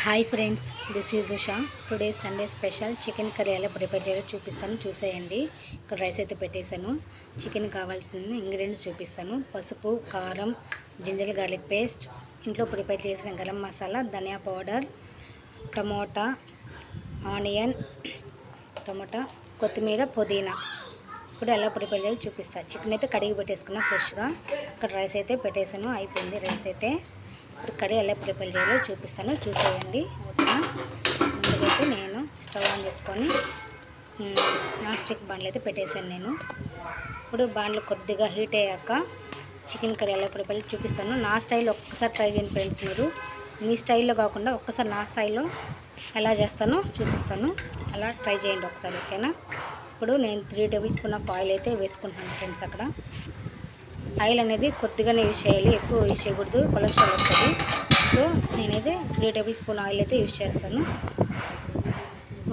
Hi friends, this is Usha. Today Sunday special chicken curry ఎలా prepare చేయాలో చూపిస్తాను, చూసేయండి. ఇక్కడ రైస్ అయితే పెట్టేశాను. చికెన్ కావాల్సిన ఇంగ్రీడియంట్స్ చూపిస్తాను. పసుపు, కారం, జింజర్ గార్లిక్ పేస్ట్, ఇంట్లో ప్రిపేర్ చేసిన గరం మసాలా, ధనియా పౌడర్, టమోటా, ఆనియన్, కొత్తిమీర, పుదీనా. ఇప్పుడు ఎలా ప్రిపేర్ చేయాలో చూపిస్తాను. చికెన్ అయితే కడిగి పెట్టేసుకున్నా ఫ్రెష్గా. ఇక్కడ రైస్ అయితే పెట్టేశాను, అయిపోయింది రైస్ అయితే. ఇప్పుడు కర్రీ ఎలా ప్రిపేర్ చేయాలో చూపిస్తాను, చూసేయండి. ఓకేనా. ముందుకైతే నేను స్టవ్ ఆన్ చేసుకొని నాన్ స్టిక్ బాండ్లు అయితే పెట్టేశాను నేను. ఇప్పుడు బాండ్లు కొద్దిగా హీట్ అయ్యాక చికెన్ కర్రీ ఎలా ప్రిపేర్ చూపిస్తాను. నా స్టైల్లో ఒక్కసారి ట్రై చేయండి ఫ్రెండ్స్. మీరు మీ స్టైల్లో కాకుండా ఒక్కసారి నా స్టైల్లో ఎలా చేస్తానో చూపిస్తాను, అలా ట్రై చేయండి ఒకసారి. ఓకేనా. ఇప్పుడు నేను 3 టేబుల్ స్పూన్ ఆఫ్ ఆయిల్ అయితే వేసుకుంటున్నాను ఫ్రెండ్స్. అక్కడ ఆయిల్ అనేది కొద్దిగానే యూజ్ చేయాలి, ఎక్కువ యూజ్ చేయకూడదు, కొలెస్ట్రాల్ వస్తుంది. సో నేనైతే 3 టేబుల్ స్పూన్ ఆయిల్ అయితే యూజ్ చేస్తాను.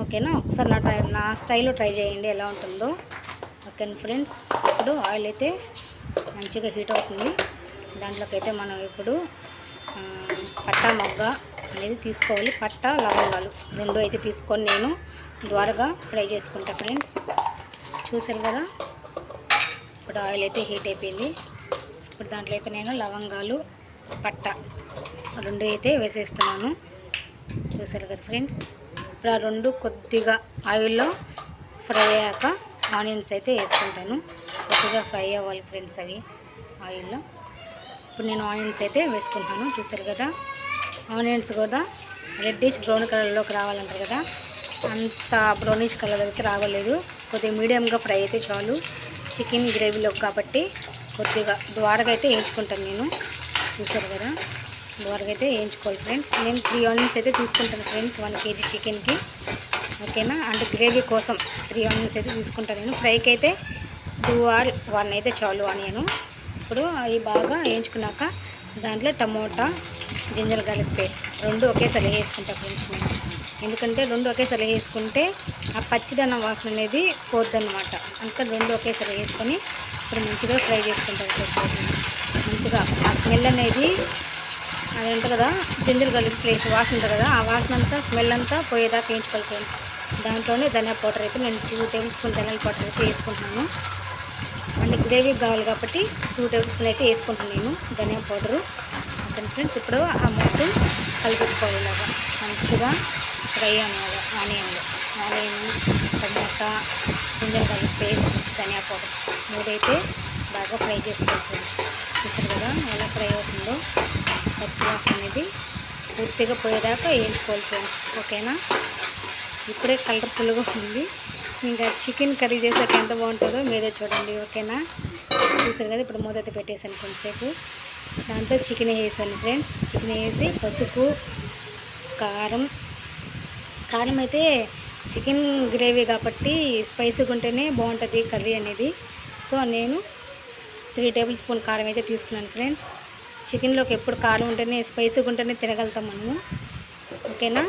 ఓకేనా. ఒకసారి నా స్టైల్లో ట్రై చేయండి ఎలా ఉంటుందో. ఓకేనా ఫ్రెండ్స్. ఇప్పుడు ఆయిల్ అయితే మంచిగా హీట్ అవుతుంది. దాంట్లోకి అయితే మనం ఇప్పుడు పట్టా మొగ్గ అనేది తీసుకోవాలి. పట్టా, లవంగాలు 2 అయితే తీసుకొని నేను ద్వారగా ఫ్రై చేసుకుంటా ఫ్రెండ్స్. చూసారు కదా. ఇప్పుడు ఆయిల్ అయితే హీట్ అయిపోయింది. ఇప్పుడు దాంట్లో అయితే నేను లవంగాలు, పట్ట 2 అయితే వేసేస్తున్నాను. చూసారు కదా ఫ్రెండ్స్. ఇప్పుడు ఆ 2 కొద్దిగా ఆయిల్లో ఫ్రై అయ్యాక ఆనియన్స్ అయితే వేసుకుంటాను. కొద్దిగా ఫ్రై అవ్వాలి ఫ్రెండ్స్ అవి ఆయిల్లో. ఇప్పుడు నేను ఆనియన్స్ అయితే వేసుకుంటాను. చూసారు కదా. ఆనియన్స్ కూడా రెడ్డిష్ బ్రౌన్ కలర్లోకి రావాలంటారు కదా, అంత బ్రౌనిష్ కలర్ అయితే రావలేదు. కొద్దిగా మీడియంగా ఫ్రై అయితే చాలు చికెన్ గ్రేవీలో కాబట్టి. కొద్దిగా ద్వారగా అయితే వేయించుకుంటాను నేను. చూసారు కదా. ద్వారగా అయితే వేయించుకోవాలి ఫ్రెండ్స్. నేను 3 ఆనియన్స్ అయితే తీసుకుంటాను ఫ్రెండ్స్ 1 kg చికెన్కి. ఓకేనా. అంటే గ్రేవీ కోసం 3 ఆనియన్స్ అయితే తీసుకుంటాను నేను. ఫ్రైకి అయితే 2 or 1 అయితే చాలు ఆనియను. ఇప్పుడు అవి బాగా వేయించుకున్నాక దాంట్లో టమోటా, జింజర్ గార్లిక్ పేస్ట్ 2 ఒకేసారి వేసుకుంటాను ఫ్రెండ్స్ నేను. ఎందుకంటే 2 ఒకేసారి వేసుకుంటే ఆ పచ్చిదనం వాసన అనేది పోద్దన్నమాట. అందుకని 2 ఒకేసారి వేసుకొని ఇప్పుడు మంచిగా ఫ్రై చేసుకుంటారు. మంచిగా ఆ స్మెల్ అనేది అది ఉంటుంది కదా, జింజర్ గార్లిక్ పేస్ట్ వాసన ఉంటుంది కదా, ఆ వాసన అంతా స్మెల్ అంతా పోయేదాకా వేయించుకోవాలి ఫ్రెండ్స్. దాంట్లోనే ధనియా పౌడర్ అయితే నేను 2 టేబుల్ స్పూన్ ధనియాల పౌడర్ అయితే వేసుకుంటున్నాను. అంటే గ్రేవీ కావాలి కాబట్టి 2 టేబుల్ స్పూన్ అయితే వేసుకుంటాను నేను ధనియా పౌడరు. Okay friends. ఇప్పుడు ఆ మొత్తం కలిపెట్టుకోవాలి ఇలాగా మంచిగా ఫ్రై అన్నమాట. ఆనియన్, టమాటా, జింజర్ గార్లిక్ పేస్ట్, ధనియా పౌడర్ 3 అయితే బాగా ఫ్రై చేసుకోవాలి. చూసారు కదా ఎలా ఫ్రై అవుతుందో. పచ్చి వాసన అనేది పూర్తిగా పోయేదాకా వేయించుకోవాలి ఫ్రెండ్స్. ఓకేనా. ఇప్పుడే కలర్ఫుల్గా ఉంది. ఇంకా చికెన్ కర్రీ చేసాక ఎంత బాగుంటుందో మీరే చూడండి. ఓకేనా. చూసారు కదా. ఇప్పుడు మూత అయితే పెట్టేసాను కొంచెంసేపు. దాంట్లో చికెన్ వేసాను ఫ్రెండ్స్. చికెన్ వేసి పసుపు, కారం అయితే చికెన్ గ్రేవీ కాబట్టి స్పైసీగా ఉంటేనే బాగుంటుంది కర్రీ అనేది. సో నేను 3 టేబుల్ స్పూన్ కారం అయితే తీసుకున్నాను ఫ్రెండ్స్. చికెన్లోకి ఎప్పుడు కారం ఉంటేనే స్పైసీగా ఉంటేనే తినగలుగుతాం మనము. ఓకేనా.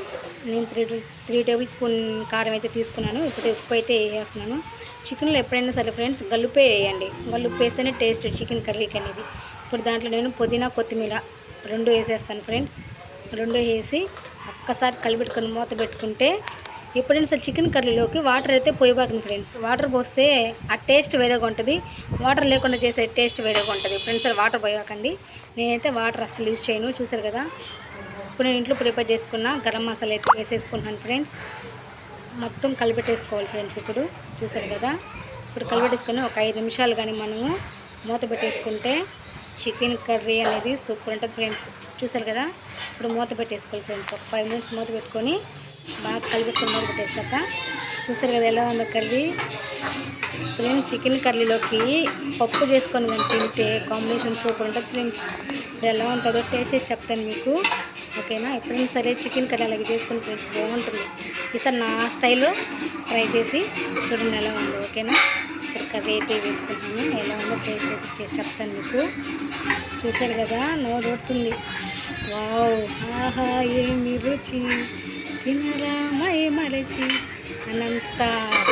నేను 3 టేబుల్ స్పూన్ కారం అయితే తీసుకున్నాను. ఇప్పుడు ఉప్పు అయితే వేసేస్తున్నాను. చికెన్లో ఎప్పుడైనా సరే ఫ్రెండ్స్ గల్లుపే వేయండి. గల్లుప్పు వేస్తేనే టేస్ట్ చికెన్ కర్రీకి అనేది. ఇప్పుడు దాంట్లో నేను పుదీనా, కొత్తిమీర 2 వేసేస్తాను ఫ్రెండ్స్. 2 వేసి ఒక్కసారి కలిపెట్టుకొని మూత పెట్టుకుంటే ఎప్పుడైనా సరే చికెన్ కర్రీలోకి వాటర్ అయితే పోయబాకండి ఫ్రెండ్స్. వాటర్ పోస్తే ఆ టేస్ట్ వేరేగా ఉంటుంది, వాటర్ లేకుండా చేసే టేస్ట్ వేరేగా ఉంటుంది ఫ్రెండ్స్. వాటర్ పోయబాకండి. నేనైతే వాటర్ అస్సలు యూజ్ చేయను. చూసారు కదా. ఇప్పుడు నేను ఇంట్లో ప్రిపేర్ చేసుకున్న గరం మసాలా అయితే వేసేసుకుంటున్నాను ఫ్రెండ్స్. మొత్తం కలిపెట్టేసుకోవాలి ఫ్రెండ్స్. ఇప్పుడు చూసారు కదా. ఇప్పుడు కలిపెట్టేసుకొని ఒక 5 నిమిషాలు కానీ మనము మూత పెట్టేసుకుంటే చికెన్ కర్రీ అనేది సూపర్ ఉంటుంది ఫ్రెండ్స్. చూసారు కదా. ఇప్పుడు మూత పెట్టేసుకోవాలి ఫ్రెండ్స్. ఒక 5 మినిట్స్ మూత పెట్టుకొని బాగా కలిపెట్టుకొని మూత పెట్టేసాక చూసారు కదా ఎలా ఉందో కర్రీ ఫ్రెండ్స్. చికెన్ కర్రీలోకి పప్పు చేసుకొని కానీ తింటే కాంబినేషన్ సూపర్ ఉంటుంది ఫ్రెండ్స్. ఇప్పుడు ఎలా ఉంటుందో టేస్ట్ చేసి చెప్తాను మీకు. ఓకేనా. ఎప్పుడైనా సరే చికెన్ కర్రీ అలాగే చేసుకొని ఫ్రెండ్స్ బాగుంటుంది. ఈసారి నా స్టైల్లో ట్రై చేసి చూడండి ఎలా ఉందో. ఓకేనా. ఇప్పుడు కర్రీ అయితే వేసుకుంటాను. ఎలా ఉందో టేస్ట్ అయితే చేసి చెప్తాను మీకు. చూసారు కదా. నోరు ఊరుతుంది. వావ్, ఆహా ఏమి రుచి, తినరా మై మరచి అన్నంత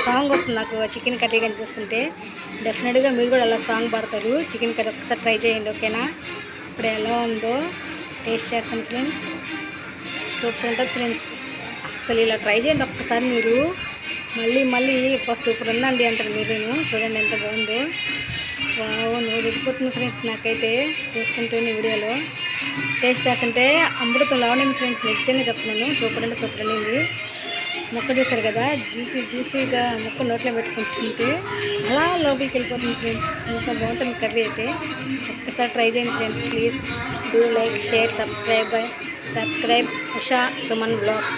సాంగ్ వస్తుంది నాకు చికెన్ కర్రీ కానీ చూస్తుంటే. డెఫినెట్గా మీరు కూడా అలా సాంగ్ పాడతారు. చికెన్ కర్రీ ఒకసారి ట్రై చేయండి. ఓకేనా. ఇప్పుడు ఎలా ఉందో టేస్ట్ చేస్తాను ఫ్రెండ్స్. సూపర్ ఉంటుంది ఫ్రెండ్స్. అస్సలు ఇలా ట్రై చేయండి ఒక్కసారి మీరు, మళ్ళీ సూపర్ ఉందండి అంటారు మీరేను. చూడండి ఎంత బాగుందో. వావ్, నోరు ఉడిపోతుంది ఫ్రెండ్స్. నాకైతే చూస్తుంటేనే వీడియోలో టేస్ట్ చేస్తుంటే అమృతంలా ఉండింది ఫ్రెండ్స్. నిజంగా చెప్తున్నాను, సూపర్ అంటే సూపర్ అనేది. ముక్క చూసారు కదా, జ్యూసీగా ముక్క నోట్లో పెట్టుకుంటుంటే అలా లోపలికి వెళ్ళిపోతుంది ఫ్రెండ్స్. ఎంత బాగుంటుంది కర్రీ అయితే. ఒక్కసారి ట్రై చేయండి friends. Please do like, share, subscribe Usha Suman blogs.